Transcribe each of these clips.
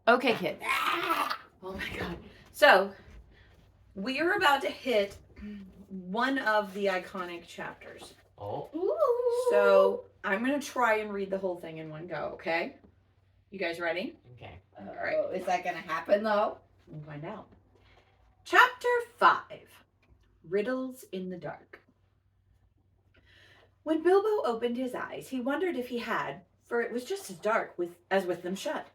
Okay, kids. Oh my god. So, we are about to hit one of the iconic chapters. Oh. So, I'm going to try and read the whole thing in one go, okay? You guys ready? Okay. All right. Is that going to happen, though? We'll find out. Chapter 5 Riddles in the Dark. When Bilbo opened his eyes, he wondered if he had, for it was just as dark as with them shut.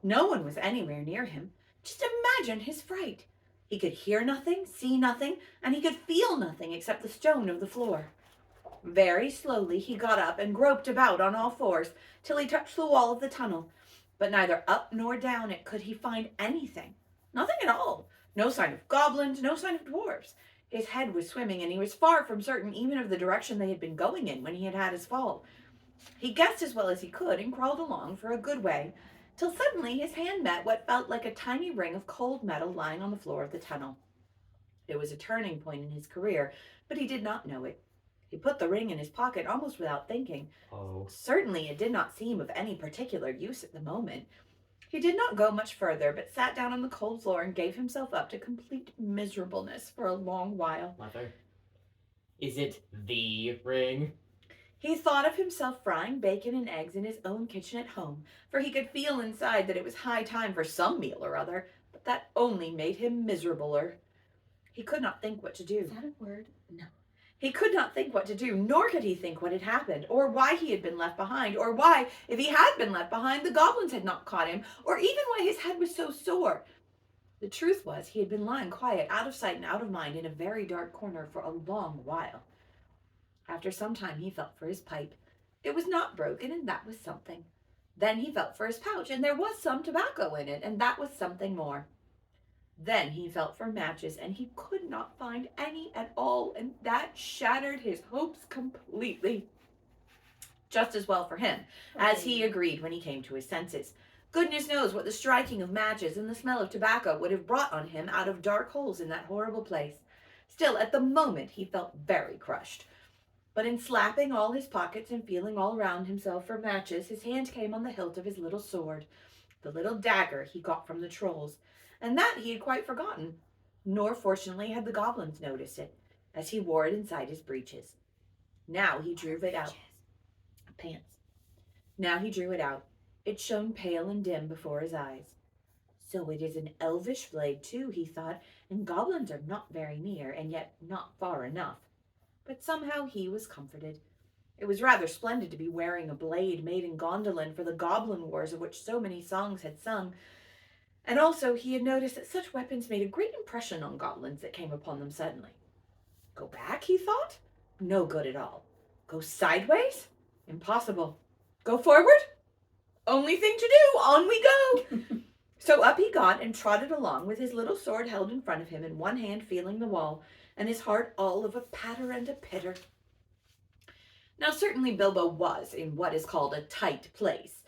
No one was anywhere near him. Just imagine his fright. He could hear nothing, see nothing, and he could feel nothing except the stone of the floor. Very slowly he got up and groped about on all fours till he touched the wall of the tunnel, but neither up nor down it could he find anything. Nothing at all. No sign of goblins, no sign of dwarfs. His head was swimming, and he was far from certain even of the direction they had been going in when he had had his fall. He guessed as well as he could and crawled along for a good way, till suddenly his hand met what felt like a tiny ring of cold metal lying on the floor of the tunnel. It was a turning point in his career, but he did not know it. He put the ring in his pocket almost without thinking. Oh. Certainly it did not seem of any particular use at the moment. He did not go much further, but sat down on the cold floor and gave himself up to complete miserableness for a long while. Mother, is it the ring? He thought of himself frying bacon and eggs in his own kitchen at home, for he could feel inside that it was high time for some meal or other, but that only made him miserabler. He could not think what to do. Is that a word? No. He could not think what to do, nor could he think what had happened, or why he had been left behind, or why, if he had been left behind, the goblins had not caught him, or even why his head was so sore. The truth was, he had been lying quiet, out of sight and out of mind, in a very dark corner for a long while. After some time he felt for his pipe. It was not broken, and that was something. Then he felt for his pouch, and there was some tobacco in it, and that was something more. Then he felt for matches, and he could not find any at all, and that shattered his hopes completely. Just as well for him, as he agreed when he came to his senses. Goodness knows what the striking of matches and the smell of tobacco would have brought on him out of dark holes in that horrible place. Still, at the moment, he felt very crushed. But in slapping all his pockets and feeling all round himself for matches, his hand came on the hilt of his little sword, the little dagger he got from the trolls, and that he had quite forgotten. Nor, fortunately, had the goblins noticed it, as he wore it inside his breeches. Now he drew it out. Pants. Now he drew it out. It shone pale and dim before his eyes. So it is an elvish blade, too, he thought, and goblins are not very near, and yet not far enough. But somehow he was comforted. It was rather splendid to be wearing a blade made in Gondolin for the goblin wars of which so many songs had sung. And also he had noticed that such weapons made a great impression on goblins that came upon them suddenly. Go back, he thought? No good at all. Go sideways? Impossible. Go forward? Only thing to do. On we go. So up he got and trotted along with his little sword held in front of him in one hand feeling the wall, and his heart all of a patter and a pitter. Now certainly Bilbo was in what is called a tight place,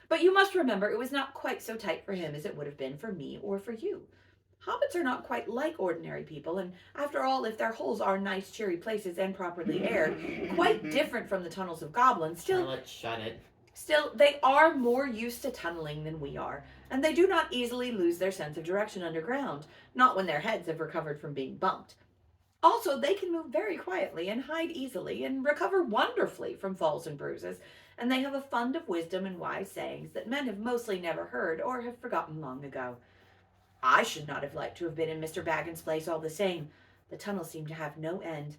but you must remember it was not quite so tight for him as it would have been for me or for you. Hobbits are not quite like ordinary people, and after all, if their holes are nice, cheery places and properly aired, quite different from the tunnels of goblins, Let's shut it. Still, they are more used to tunneling than we are, and they do not easily lose their sense of direction underground, not when their heads have recovered from being bumped. Also, they can move very quietly and hide easily and recover wonderfully from falls and bruises, and they have a fund of wisdom and wise sayings that men have mostly never heard or have forgotten long ago. I should not have liked to have been in Mr. Baggin's place all the same. The tunnel seemed to have no end.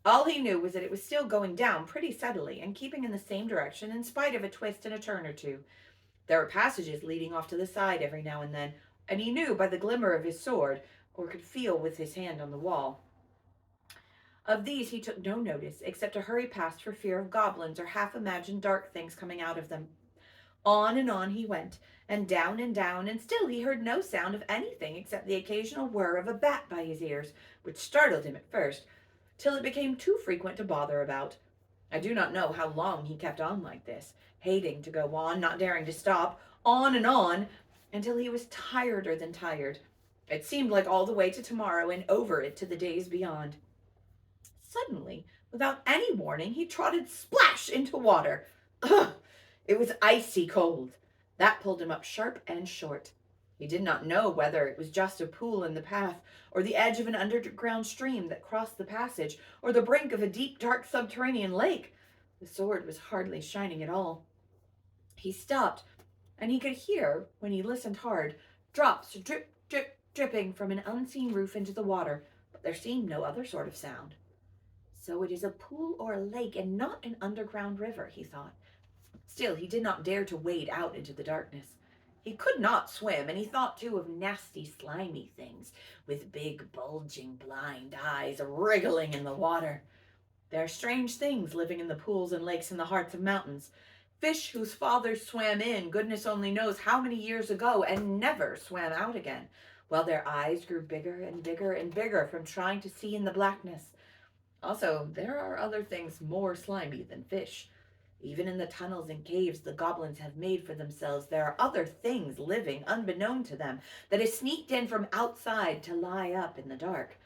All he knew was that it was still going down pretty steadily and keeping in the same direction in spite of a twist and a turn or two. There were passages leading off to the side every now and then, and he knew by the glimmer of his sword, or could feel with his hand on the wall. Of these he took no notice, except to hurry past for fear of goblins or half-imagined dark things coming out of them. On he went, and down, and still he heard no sound of anything except the occasional whir of a bat by his ears, which startled him at first, till it became too frequent to bother about. I do not know how long he kept on like this, hating to go on, not daring to stop, on, until he was tireder than tired. It seemed like all the way to tomorrow and over it to the days beyond. Suddenly, without any warning, he trotted splash into water. Ugh! It was icy cold. That pulled him up sharp and short. He did not know whether it was just a pool in the path, or the edge of an underground stream that crossed the passage, or the brink of a deep, dark subterranean lake. The sword was hardly shining at all. He stopped, and he could hear, when he listened hard, drops drip, drip, dripping from an unseen roof into the water, but there seemed no other sort of sound. So it is a pool or a lake and not an underground river, he thought. Still, he did not dare to wade out into the darkness. He could not swim, and he thought too of nasty, slimy things with big, bulging, blind eyes wriggling in the water. There are strange things living in the pools and lakes in the hearts of mountains. Fish whose fathers swam in, goodness only knows how many years ago, and never swam out again, while their eyes grew bigger and bigger and bigger from trying to see in the blackness. Also, there are other things more slimy than fish. Even in the tunnels and caves the goblins have made for themselves, there are other things living unbeknown to them that have sneaked in from outside to lie up in the dark.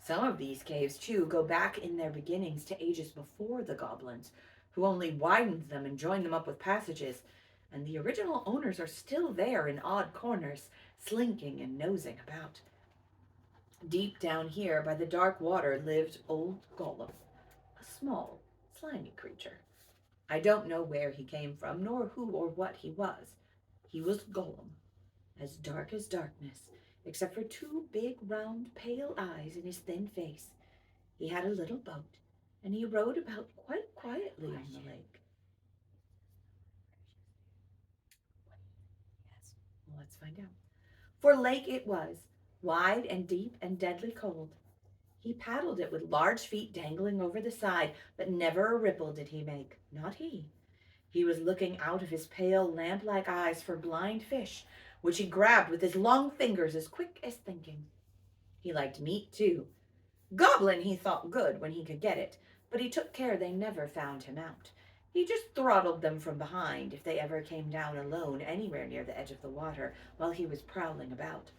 Some of these caves, too, go back in their beginnings to ages before the goblins, who only widened them and joined them up with passages, and the original owners are still there in odd corners, slinking and nosing about. Deep down here by the dark water lived old Gollum, a small, slimy creature. I don't know where he came from, nor who or what he was. He was Gollum, as dark as darkness, except for two big, round, pale eyes in his thin face. He had a little boat, and he rowed about quite quietly on the lake. Yes, well, let's find out. For lake it was, wide and deep and deadly cold. He paddled it with large feet dangling over the side, but never a ripple did he make, not he. He was looking out of his pale, lamp-like eyes for blind fish, which he grabbed with his long fingers as quick as thinking. He liked meat, too. Goblin he thought good when he could get it, but he took care they never found him out. He just throttled them from behind if they ever came down alone anywhere near the edge of the water while he was prowling about.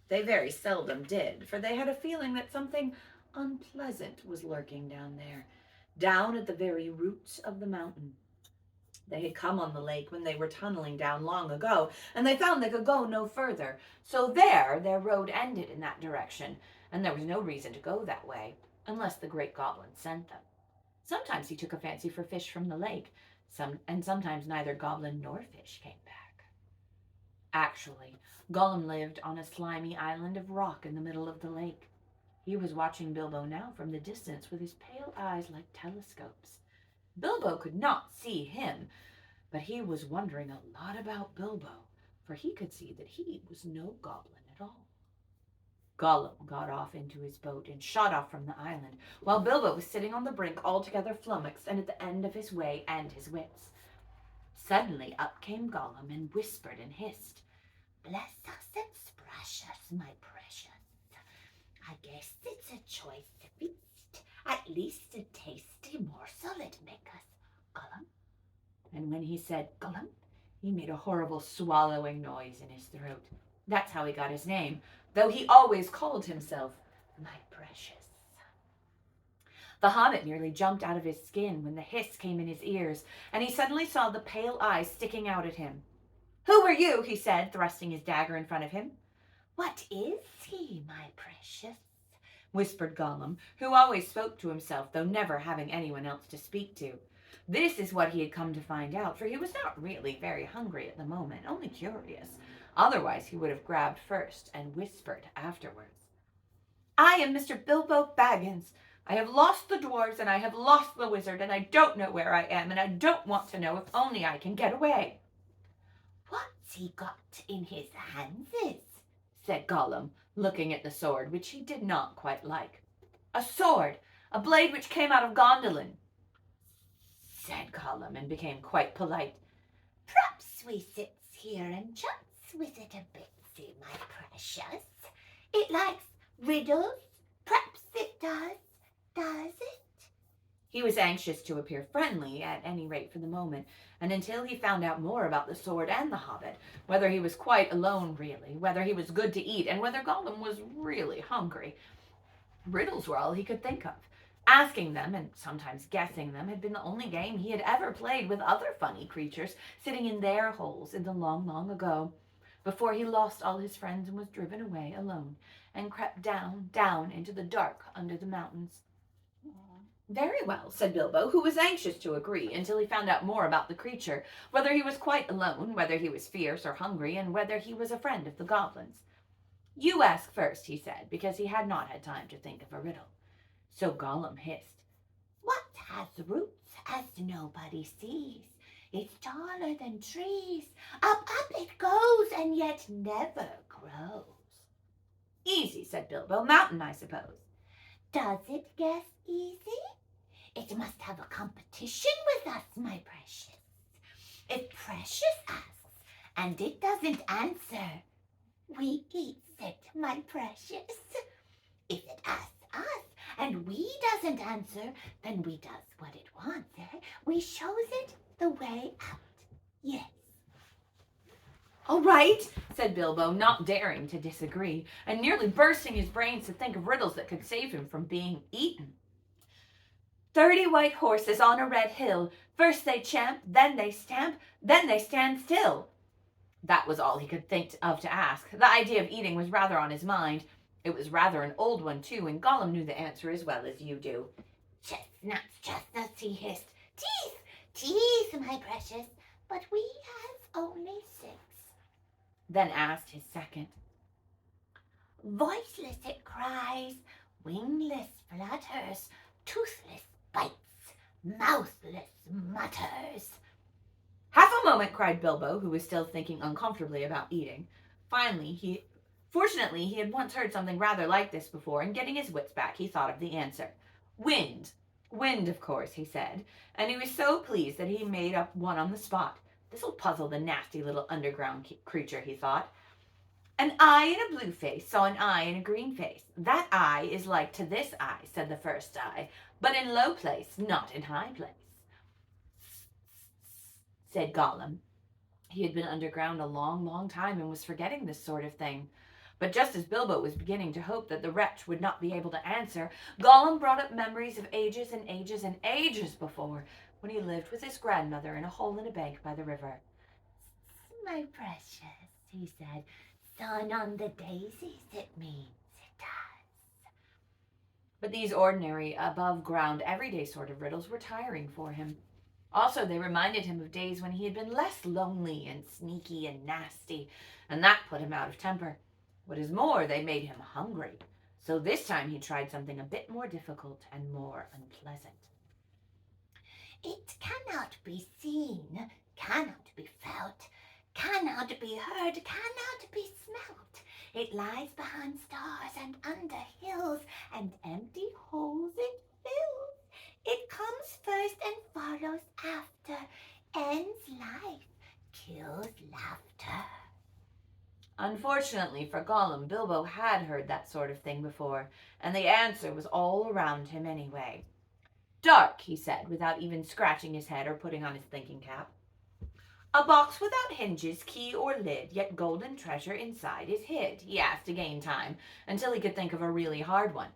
They very seldom did, for they had a feeling that something unpleasant was lurking down there, down at the very roots of the mountain. They had come on the lake when they were tunneling down long ago, and they found they could go no further. So there, their road ended in that direction, and there was no reason to go that way, unless the great goblin sent them. Sometimes he took a fancy for fish from the lake, and sometimes neither goblin nor fish came back. Actually, Gollum lived on a slimy island of rock in the middle of the lake. He was watching Bilbo now from the distance with his pale eyes like telescopes. Bilbo could not see him, but he was wondering a lot about Bilbo, for he could see that he was no goblin at all. Gollum got off into his boat and shot off from the island, while Bilbo was sitting on the brink altogether flummoxed and at the end of his way and his wits. Suddenly up came Gollum and whispered and hissed, "Bless us and splash us, my precious. I guess it's a choice feast, at least a tasty morsel it make us, Gollum." And when he said Gollum, he made a horrible swallowing noise in his throat. That's how he got his name, though he always called himself my precious. The hobbit nearly jumped out of his skin when the hiss came in his ears, and he suddenly saw the pale eyes sticking out at him. "Who are you?" he said, thrusting his dagger in front of him. "What is he, my precious?" whispered Gollum, who always spoke to himself, though never having anyone else to speak to. This is what he had come to find out, for he was not really very hungry at the moment, only curious. Otherwise he would have grabbed first and whispered afterwards. "I am Mr. Bilbo Baggins. I have lost the dwarves, and I have lost the wizard, and I don't know where I am, and I don't want to know if only I can get away." "What's he got in his hands?" said Gollum, looking at the sword, which he did not quite like. "A sword, a blade which came out of Gondolin," said Gollum, and became quite polite. "P'raps we sits here and chats with it a bitsy, my precious. It likes riddles. P'raps it does it?" He was anxious to appear friendly, at any rate for the moment, and until he found out more about the sword and the hobbit, whether he was quite alone really, whether he was good to eat, and whether Gollum was really hungry. Riddles were all he could think of. Asking them, and sometimes guessing them, had been the only game he had ever played with other funny creatures sitting in their holes in the long, long ago. before he lost all his friends and was driven away alone and crept down, down into the dark under the mountains. Very well, said Bilbo, who was anxious to agree until he found out more about the creature, whether he was quite alone, whether he was fierce or hungry, and whether he was a friend of the goblins. You ask first, he said, because he had not had time to think of a riddle. So Gollum hissed, What has roots as nobody sees? It's taller than trees. Up it goes, and yet never grows. Easy, said Bilbo. Mountain, I suppose. Does it guess easy? It must have a competition with us, my precious. If Precious asks, and it doesn't answer, we eats it, my precious. If it asks us, and we doesn't answer, then we does what it wants, eh? We shows it the way out. Yes. All right, said Bilbo, not daring to disagree, and nearly bursting his brains to think of riddles that could save him from being eaten. 30 white horses on a red hill. First they champ, then they stamp, then they stand still. That was all he could think of to ask. The idea of eating was rather on his mind. It was rather an old one, too, and Gollum knew the answer as well as you do. Chestnuts, he hissed. Teeth, my precious, but we have only 6. Then asked his second. Voiceless it cries, wingless flutters, toothless bites, mouthless mutters. Half a moment, cried Bilbo, who was still thinking uncomfortably about eating. Fortunately, he had once heard something rather like this before, and getting his wits back, he thought of the answer. Wind. Wind, of course, he said, and he was so pleased that he made up one on the spot. This'll puzzle the nasty little underground creature, he thought. An eye in a blue face saw an eye in a green face. That eye is like to this eye, said the first eye, but in low place, not in high place, said Gollum. He had been underground a long, long time and was forgetting this sort of thing. But just as Bilbo was beginning to hope that the wretch would not be able to answer, Gollum brought up memories of ages and ages and ages before, when he lived with his grandmother in a hole in a bank by the river. My precious, he said, sun on the daisies, it means, it does. But these ordinary, above-ground, everyday sort of riddles were tiring for him. Also, they reminded him of days when he had been less lonely and sneaky and nasty, and that put him out of temper. What is more, they made him hungry. So this time he tried something a bit more difficult and more unpleasant. It cannot be seen, cannot be felt, cannot be heard, cannot be smelt. It lies behind stars and under hills, and empty holes it fills. It comes first and follows after, ends life, kills laughter. Unfortunately for Gollum, Bilbo had heard that sort of thing before, and the answer was all around him anyway. Dark, he said, without even scratching his head or putting on his thinking cap. A box without hinges, key, or lid, yet golden treasure inside is hid, he asked to gain time, until he could think of a really hard one.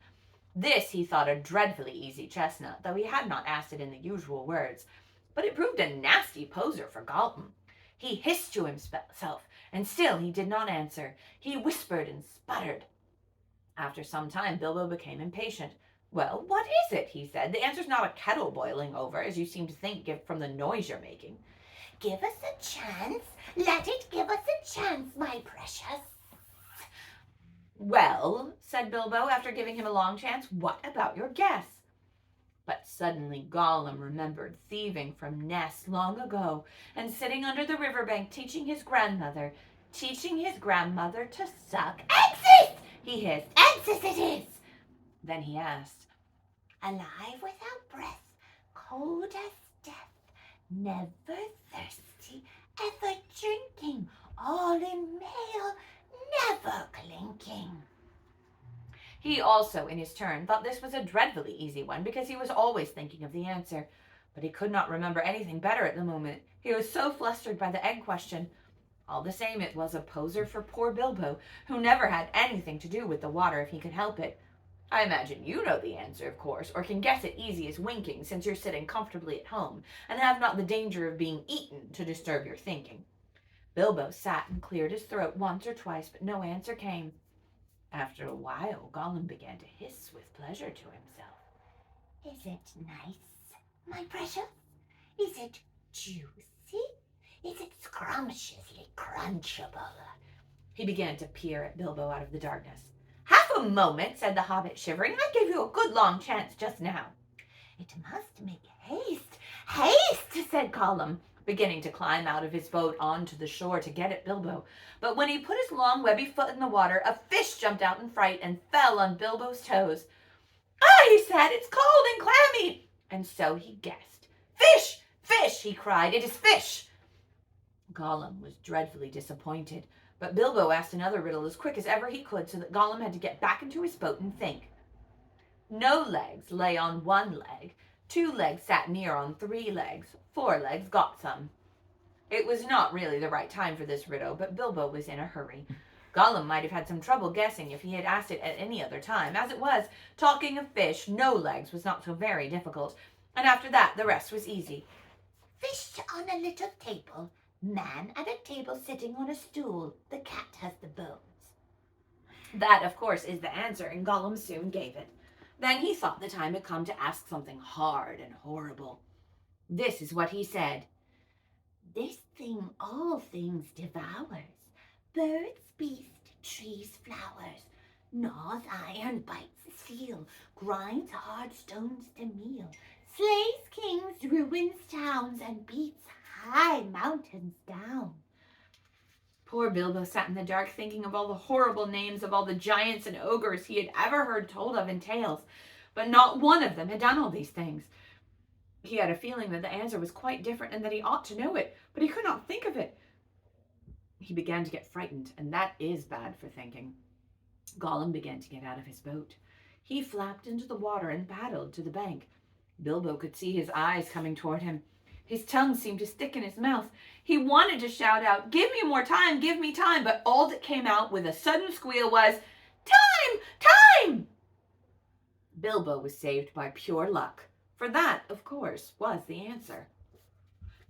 This he thought a dreadfully easy chestnut, though he had not asked it in the usual words. But it proved a nasty poser for Gollum. He hissed to himself, and still he did not answer. He whispered and sputtered. After some time, Bilbo became impatient. Well, what is it? He said. The answer's not a kettle boiling over, as you seem to think from the noise you're making. Give us a chance. Let it give us a chance, my precious. Well, said Bilbo, after giving him a long chance, what about your guess? But suddenly Gollum remembered thieving from Ness long ago, and sitting under the riverbank teaching his grandmother to suck. Exit! He hissed. Exit it is! Then he asked, alive without breath, cold as death, never thirsty, ever drinking, all in mail, never clinking. He also, in his turn, thought this was a dreadfully easy one, because he was always thinking of the answer. But he could not remember anything better at the moment. He was so flustered by the egg question. All the same, it was a poser for poor Bilbo, who never had anything to do with the water if he could help it. I imagine you know the answer, of course, or can guess it easy as winking, since you're sitting comfortably at home, and have not the danger of being eaten to disturb your thinking. Bilbo sat and cleared his throat once or twice, but no answer came. After a while, Gollum began to hiss with pleasure to himself. Is it nice, my precious? Is it juicy? Is it scrumptiously crunchable? He began to peer at Bilbo out of the darkness. Half a moment, said the hobbit, shivering. I gave you a good long chance just now. It must make haste. Haste, said Gollum, beginning to climb out of his boat onto the shore to get at Bilbo. But when he put his long webby foot in the water, a fish jumped out in fright and fell on Bilbo's toes. Ah, he said, it's cold and clammy. And so he guessed. Fish! Fish! He cried. It is fish! Gollum was dreadfully disappointed, but Bilbo asked another riddle as quick as ever he could, so that Gollum had to get back into his boat and think. No legs lay on one leg. 2 legs sat near on 3 legs. 4 legs got some. It was not really the right time for this riddle, but Bilbo was in a hurry. Gollum might have had some trouble guessing if he had asked it at any other time. As it was, talking of fish, no legs was not so very difficult, and after that the rest was easy. Fish on a little table. Man at a table sitting on a stool. The cat has the bones. That, of course, is the answer, and Gollum soon gave it. Then he thought the time had come to ask something hard and horrible. This is what he said. This thing all things devours. Birds, beasts, trees, flowers. Gnaws iron, bites steel. Grinds hard stones to meal. Slays kings, ruins towns, and beats high mountains down. Poor Bilbo sat in the dark thinking of all the horrible names of all the giants and ogres he had ever heard told of in tales, but not one of them had done all these things. He had a feeling that the answer was quite different and that he ought to know it, but he could not think of it. He began to get frightened, and that is bad for thinking. Gollum began to get out of his boat. He flapped into the water and paddled to the bank. Bilbo could see his eyes coming toward him. His tongue seemed to stick in his mouth. He wanted to shout out, give me more time, give me time, but all that came out with a sudden squeal was, time, time! Bilbo was saved by pure luck, for that, of course, was the answer.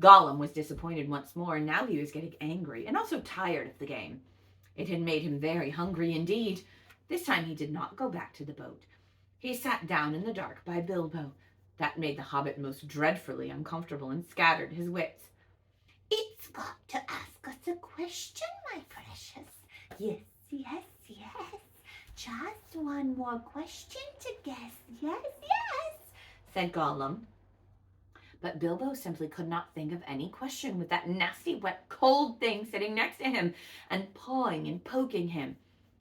Gollum was disappointed once more, and now he was getting angry and also tired of the game. It had made him very hungry indeed. This time he did not go back to the boat. He sat down in the dark by Bilbo. That made the hobbit most dreadfully uncomfortable and scattered his wits. It's got to ask us a question, my precious. Yes, yes, yes. Just one more question to guess. Yes, yes, said Gollum. But Bilbo simply could not think of any question with that nasty, wet, cold thing sitting next to him and pawing and poking him.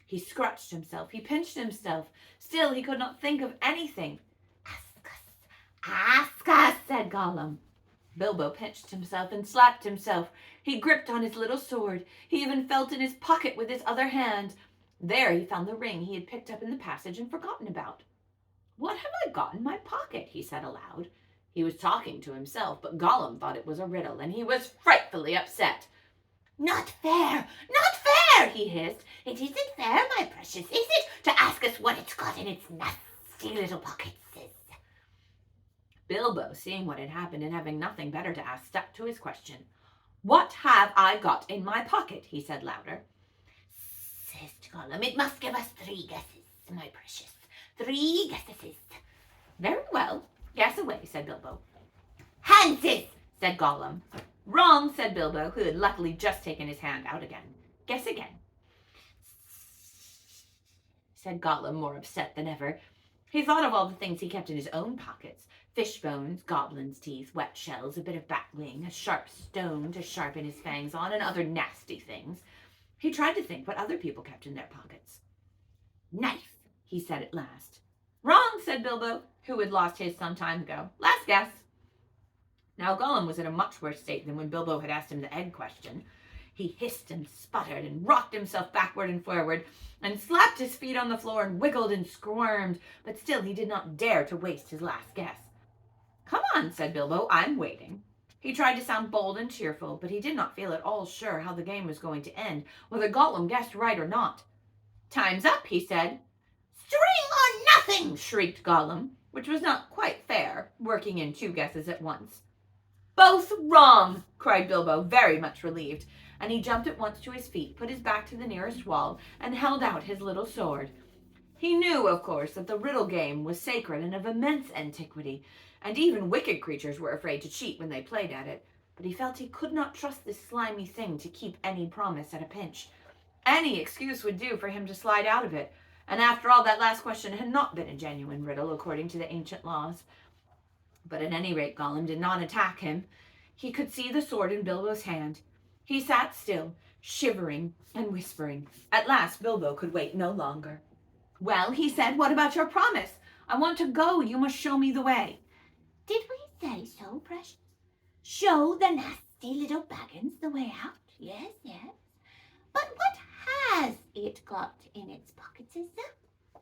He scratched himself. He pinched himself. Still, he could not think of anything. Ask us, said Gollum. Bilbo pinched himself and slapped himself. He gripped on his little sword. He even felt in his pocket with his other hand. There he found the ring he had picked up in the passage and forgotten about. What have I got in my pocket? He said aloud. He was talking to himself, but Gollum thought it was a riddle, and he was frightfully upset. Not fair, not fair, he hissed. It isn't fair, my precious, is it, to ask us what it's got in its nasty little pockets? Bilbo, seeing what had happened and having nothing better to ask, stuck to his question. What have I got in my pocket? He said louder. Hissed Gollum. It must give us 3 guesses, my precious. 3 guesses. Very well. Guess away, said Bilbo. Handses, said Gollum. Wrong, said Bilbo, who had luckily just taken his hand out again. Guess again, said Gollum, more upset than ever. He thought of all the things he kept in his own pockets. Fish bones, goblin's teeth, wet shells, a bit of bat wing, a sharp stone to sharpen his fangs on, and other nasty things. He tried to think what other people kept in their pockets. Knife, he said at last. Wrong, said Bilbo, who had lost his some time ago. Last guess. Now Gollum was in a much worse state than when Bilbo had asked him the egg question. He hissed and sputtered and rocked himself backward and forward and slapped his feet on the floor and wiggled and squirmed, but still he did not dare to waste his last guess. Come on, said Bilbo, I'm waiting. He tried to sound bold and cheerful, but he did not feel at all sure how the game was going to end, whether Gollum guessed right or not. Time's up, he said. String or nothing, shrieked Gollum, which was not quite fair, working in 2 guesses at once. Both wrong, cried Bilbo, very much relieved. and he jumped at once to his feet, put his back to the nearest wall, and held out his little sword. He knew, of course, that the riddle game was sacred and of immense antiquity, and even wicked creatures were afraid to cheat when they played at it. But he felt he could not trust this slimy thing to keep any promise at a pinch. Any excuse would do for him to slide out of it, and after all, that last question had not been a genuine riddle according to the ancient laws. But at any rate, Gollum did not attack him. He could see the sword in Bilbo's hand. He sat still, shivering and whispering. At last, Bilbo could wait no longer. "Well," he said, "what about your promise? I want to go. You must show me the way." Did we say so, precious? Show the nasty little Baggins the way out? Yes, yes. But what has it got in its pockets, is there?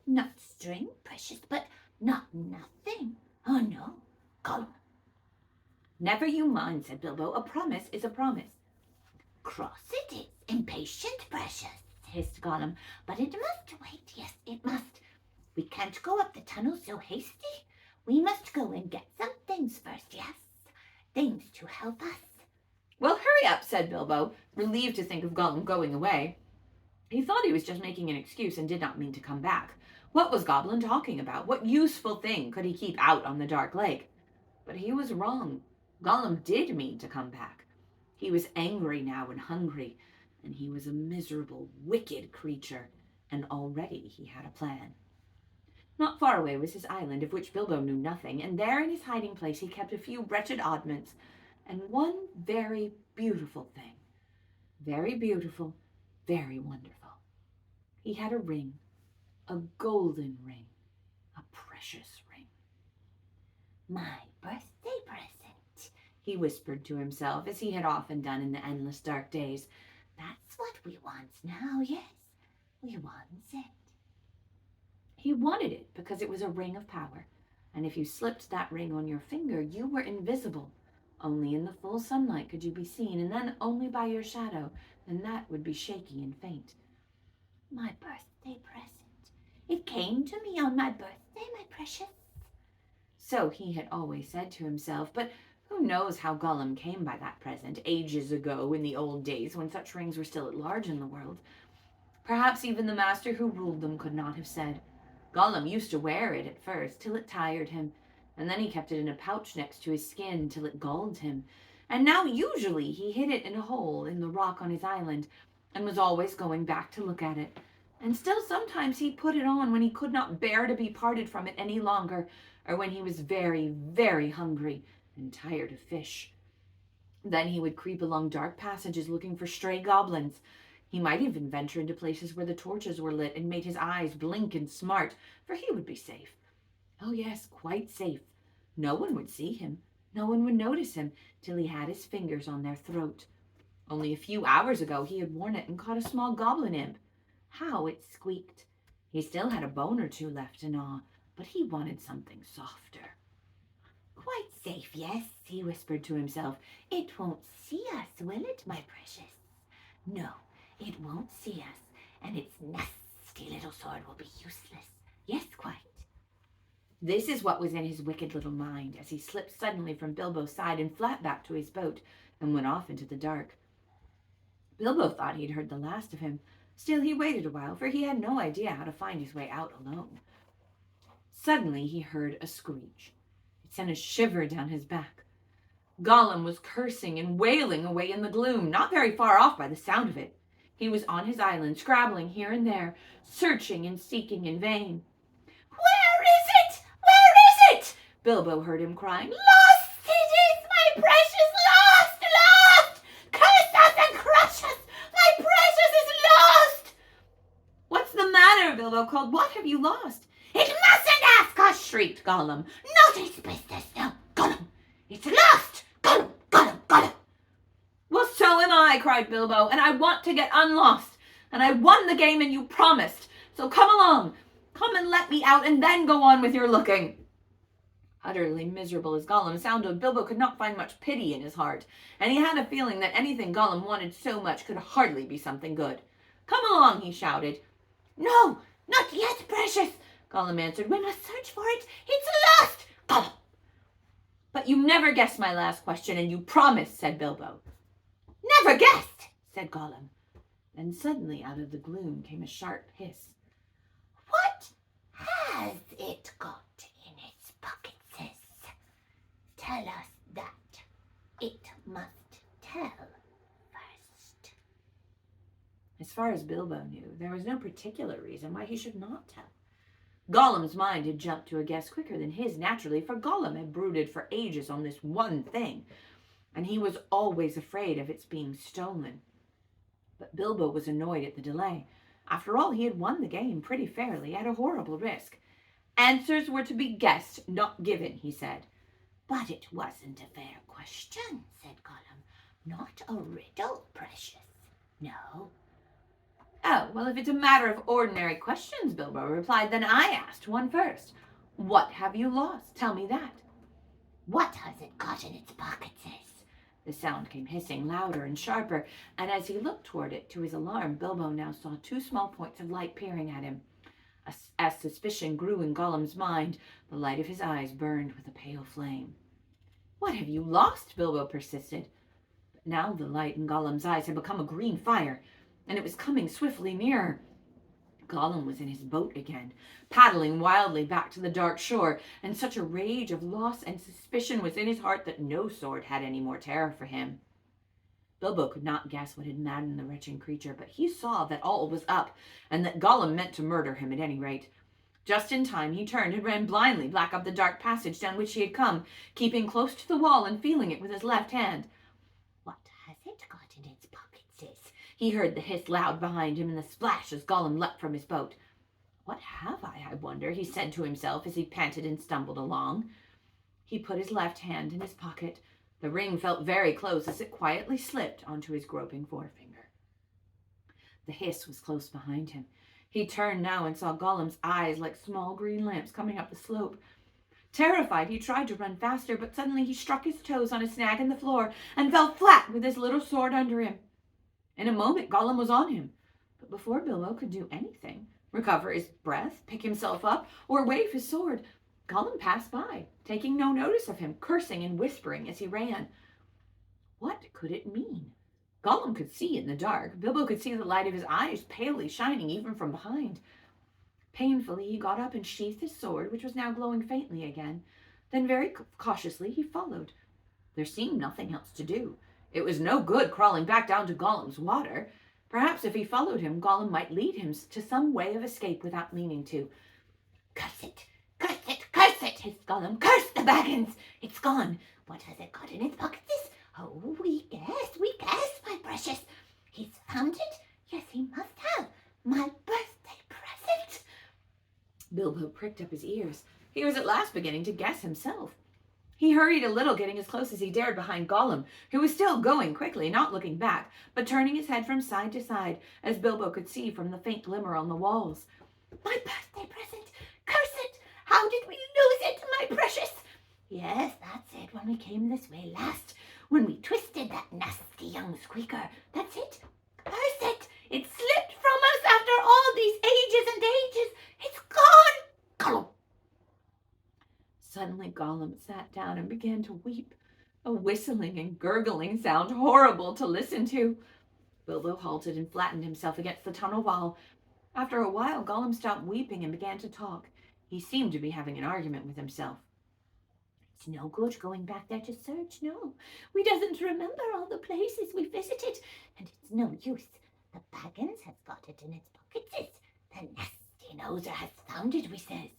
Not string, precious, but not nothing. Oh, no. Gollum. "Never you mind," said Bilbo. "A promise is a promise." Cross it is, impatient, precious, hissed Gollum. But it must wait, yes, it must. We can't go up the tunnel so hasty. We must go and get some things first, yes? Things to help us. "Well, hurry up," said Bilbo, relieved to think of Gollum going away. He thought he was just making an excuse and did not mean to come back. What was Goblin talking about? What useful thing could he keep out on the dark lake? But he was wrong. Gollum did mean to come back. He was angry now and hungry, and he was a miserable, wicked creature, and already he had a plan. Not far away was his island, of which Bilbo knew nothing, and there in his hiding place he kept a few wretched oddments, and one very beautiful thing. Very beautiful, very wonderful. He had a ring, a golden ring, a precious ring. My birthday present, He whispered to himself, as he had often done in the endless dark days. that's what we want now, yes. We want it. He wanted it because it was a ring of power, and if you slipped that ring on your finger, you were invisible. Only in the full sunlight could you be seen, and then only by your shadow, and that would be shaky and faint. My birthday present. It came to me on my birthday, my precious. So he had always said to himself, but who knows how Gollum came by that present, ages ago in the old days when such rings were still at large in the world. Perhaps even the master who ruled them could not have said. Gollum used to wear it at first, till it tired him, and then he kept it in a pouch next to his skin till it galled him, and now usually he hid it in a hole in the rock on his island, and was always going back to look at it. And still sometimes he put it on when he could not bear to be parted from it any longer, or when he was very, very hungry and tired of fish. Then he would creep along dark passages looking for stray goblins. He might even venture into places where the torches were lit and made his eyes blink and smart, for he would be safe. Oh yes, quite safe. No one would see him. No one would notice him till he had his fingers on their throat. Only a few hours ago he had worn it and caught a small goblin imp. How it squeaked! He still had a bone or two left to gnaw, but he wanted something softer. Quite safe, yes, he whispered to himself. It won't see us, will it, my precious? No, it won't see us, and its nasty little sword will be useless. Yes, quite. This is what was in his wicked little mind as he slipped suddenly from Bilbo's side and flat back to his boat and went off into the dark. Bilbo thought he had heard the last of him. Still, he waited a while, for he had no idea how to find his way out alone. Suddenly he heard a screech. It sent a shiver down his back. Gollum was cursing and wailing away in the gloom, not very far off by the sound of it. He was on his island, scrabbling here and there, searching and seeking in vain. Where is it? Where is it? Bilbo heard him crying. Lost it is, my precious, lost, lost! Curse us and crush us! My precious is lost! What's the matter? Bilbo called. What have you lost? It mustn't ask us, shrieked Gollum. Not his business, no, Gollum. It's lost! Gollum, Gollum, Gollum! Well, so am I, cried Bilbo, and I want to get unlost. And I won the game and you promised. So come along. Come and let me out and then go on with your looking. Utterly miserable as Gollum sounded, Bilbo could not find much pity in his heart, and he had a feeling that anything Gollum wanted so much could hardly be something good. Come along, he shouted. No, not yet, precious, Gollum answered. We must search for it. It's lost, Gollum. But you never guessed my last question, and you promised, said Bilbo. Never guessed, said Gollum. Then suddenly out of the gloom came a sharp hiss. What has it got in its pockets? Tell us that. It must tell first. As far as Bilbo knew, there was no particular reason why he should not tell. Gollum's mind had jumped to a guess quicker than his, naturally, for Gollum had brooded for ages on this one thing, and he was always afraid of its being stolen. But Bilbo was annoyed at the delay. After all, he had won the game pretty fairly at a horrible risk. Answers were to be guessed, not given, he said. But it wasn't a fair question, said Gollum. Not a riddle, precious. No. Oh, well, if it's a matter of ordinary questions, Bilbo replied, then I asked one first. What have you lost? Tell me that. What has it got in its pockets? The sound came hissing louder and sharper, and as he looked toward it, to his alarm, Bilbo now saw two small points of light peering at him. As suspicion grew in Gollum's mind, the light of his eyes burned with a pale flame. What have you lost? Bilbo persisted. But now the light in Gollum's eyes had become a green fire, and it was coming swiftly nearer. Gollum was in his boat again, paddling wildly back to the dark shore, and such a rage of loss and suspicion was in his heart that no sword had any more terror for him. Bilbo could not guess what had maddened the wretched creature, but he saw that all was up, and that Gollum meant to murder him at any rate. Just in time, he turned and ran blindly back up the dark passage down which he had come, keeping close to the wall and feeling it with his left hand. What has it got in its pockets? He heard the hiss loud behind him and the splash as Gollum leapt from his boat. What have I wonder, he said to himself as he panted and stumbled along. He put his left hand in his pocket. The ring felt very close as it quietly slipped onto his groping forefinger. The hiss was close behind him. He turned now and saw Gollum's eyes like small green lamps coming up the slope. Terrified, he tried to run faster, but suddenly he struck his toes on a snag in the floor and fell flat with his little sword under him. In a moment, Gollum was on him, but before Bilbo could do anything, recover his breath, pick himself up, or wave his sword, Gollum passed by, taking no notice of him, cursing and whispering as he ran. What could it mean? Gollum could see in the dark. Bilbo could see the light of his eyes palely shining even from behind. Painfully, he got up and sheathed his sword, which was now glowing faintly again. Then very cautiously, he followed. There seemed nothing else to do. It was no good crawling back down to Gollum's water. Perhaps if he followed him, Gollum might lead him to some way of escape without meaning to. Curse it! Curse it! Curse it! Hissed Gollum. Curse the Baggins! It's gone. What has it got in its pockets? Oh, we guess, my precious. He's found it? Yes, he must have. My birthday present. Bilbo pricked up his ears. He was at last beginning to guess himself. He hurried a little, getting as close as he dared behind Gollum, who was still going quickly, not looking back, but turning his head from side to side, as Bilbo could see from the faint glimmer on the walls. My birthday present! Curse it! How did we lose it, my precious? Yes, that's it, when we came this way last, when we twisted that nasty young squeaker. That's it. Curse it! It slipped from us after all these ages and ages. It's gone! Gollum! Suddenly Gollum sat down and began to weep, a whistling and gurgling sound horrible to listen to. Bilbo halted and flattened himself against the tunnel wall. After a while, Gollum stopped weeping and began to talk. He seemed to be having an argument with himself. It's no good going back there to search, no. We doesn't remember all the places we visited, and it's no use. The Baggins has got it in its pockets. The nasty noser has found it, we says.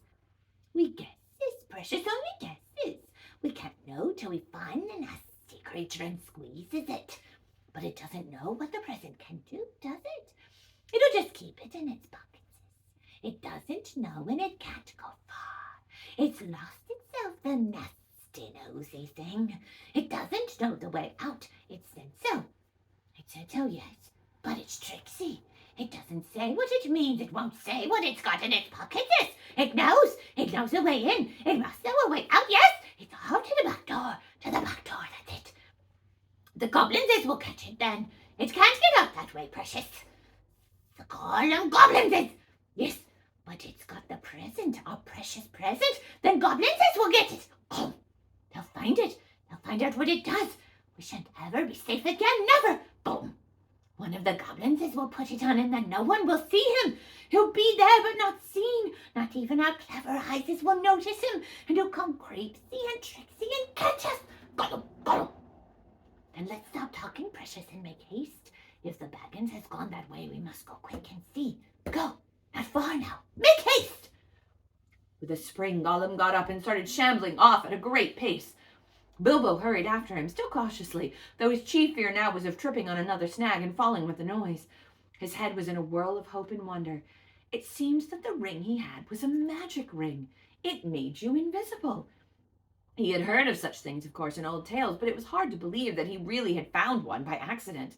We guesses, precious, only guesses. We can't know till we find the nasty creature and squeezes it. But it doesn't know what the present can do, does it? It'll just keep it in its pockets. It doesn't know and it can't go far. It's lost itself, the nasty nosy thing. It doesn't know the way out. It said so. It said so, yes. But it's tricksy. It doesn't say what it means. It won't say what it's got in its pockets. It knows. It knows the way in. It must know a way out, yes. It's all to the back door. To the back door, that's it. The goblins will catch it then. It can't get out that way, precious. The Gollum goblins. Yes, but it's got the present, our precious present. Then goblins will get it. Oh, they'll find it. They'll find out what it does. We shan't ever be safe again, never. Boom. One of the goblins will put it on, and then no one will see him. He'll be there but not seen. Not even our clever eyes will notice him, and he'll come creepsy and tricksy and catch us. Gollum, Gollum. Then let's stop talking, precious, and make haste. If the Baggins has gone that way, we must go quick and see. Go, not far now. Make haste! With a spring, Gollum got up and started shambling off at a great pace. Bilbo hurried after him, still cautiously, though his chief fear now was of tripping on another snag and falling with the noise. His head was in a whirl of hope and wonder. It seems that the ring he had was a magic ring. It made you invisible. He had heard of such things, of course, in old tales, but it was hard to believe that he really had found one by accident.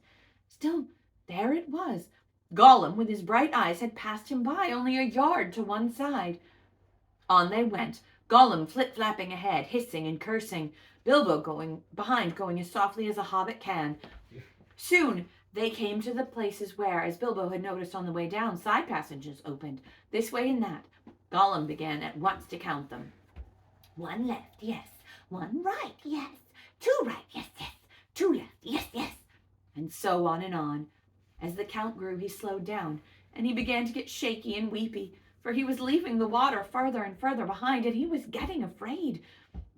Still, there it was. Gollum, with his bright eyes, had passed him by only a yard to one side. On they went, Gollum flip-flapping ahead, hissing and cursing, Bilbo going behind, going as softly as a hobbit can. Soon they came to the places where, as Bilbo had noticed on the way down, side passages opened, this way and that. Gollum began at once to count them. 1 left, yes. 1 right, yes. 2 right, yes, yes. 2 left, yes, yes. And so on and on. As the count grew, he slowed down, and he began to get shaky and weepy, for he was leaving the water further and further behind, and he was getting afraid.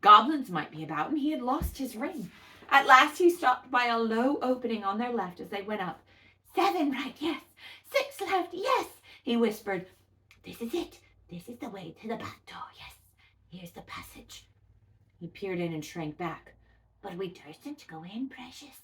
Goblins might be about, and he had lost his ring. At last he stopped by a low opening on their left as they went up. 7 right, yes. 6 left, yes, he whispered. This is it. This is the way to the back door, yes. Here's the passage. He peered in and shrank back. But we durstn't go in, precious.